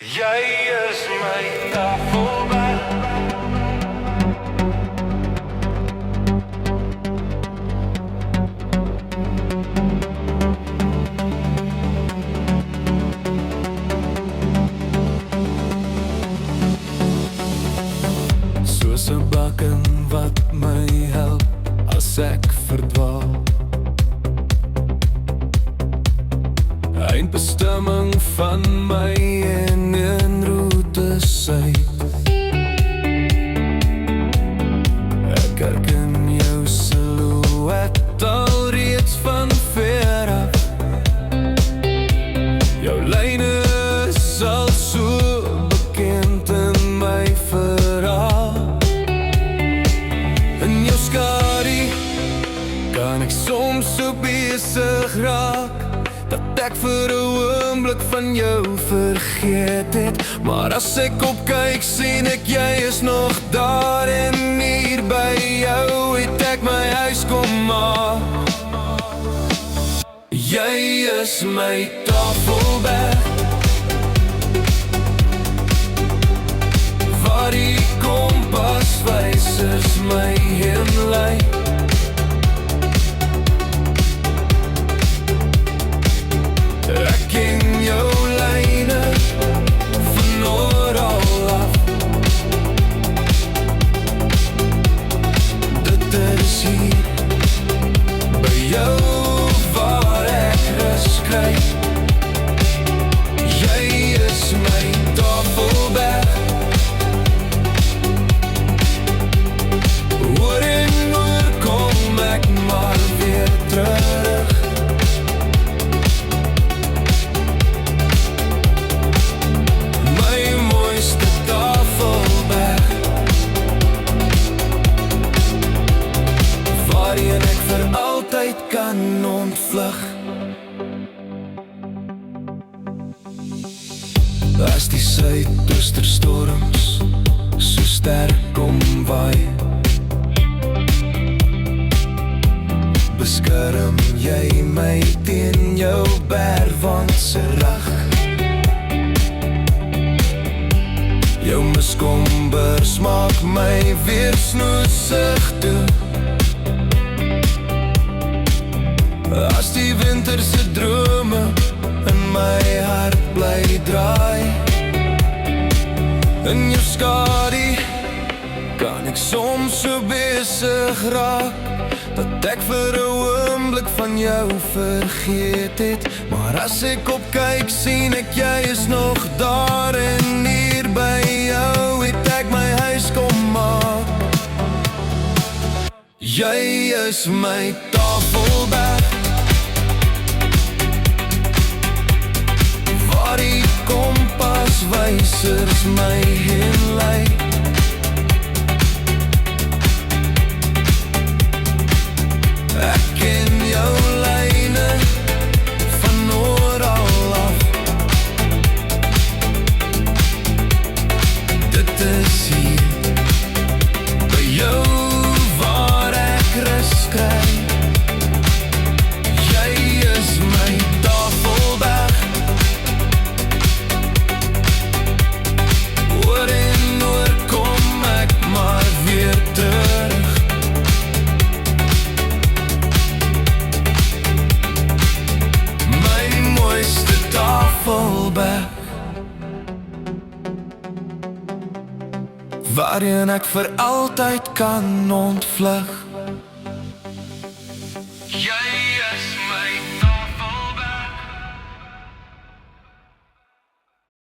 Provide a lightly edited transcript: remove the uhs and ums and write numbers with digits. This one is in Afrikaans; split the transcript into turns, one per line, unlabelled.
Jy is my tafelberg. Soos 'n baken wat my help as ek verdwaal. Eindbestemming van my en een route sy. Ek herken jou silhouet alreeds van ver af. Jou lyne is al so bekend in my verhaal. In jou skadu kan ek soms so besig raak dat ek vir 'n oomblik van jou vergeet het. Maar as ek opkyk sien ek jy is nog daar, en hier by jou het ek my huis kom maak. Jy is my tafelberg, waar die kompaswysers my heen lei. Ek ken jou lyne van oral af. Dit is hier by jou waar ek rus kry. Jy is my tafelberg. Oor en oor kom ek maar weer terug. Kan ontvlug as die suidoosterstorms so sterk kom waai. Beskerm jy my teen jou bergwandse rag. Jou miskombers maak my weer snoesig toe. As die winterse drome in my hart bly draai. In jou skadu kan ek soms so besig raak dat ek vir 'n oomblik van jou vergeet het. Maar as ek opkyk sien ek jy is nog daar, en hier by jou het ek my huis kom maak. Jy is my tafelberg, waar die kompaswysers my heen lei. Ek ken jou lyne van oral af. Dit is hier by jou waar ek rus kry. Jy is my tafelberg. Oor en oor kom ek maar weer terug. My mooiste tafelberg, waarin ek vir altyd kan ontvlug. Jy is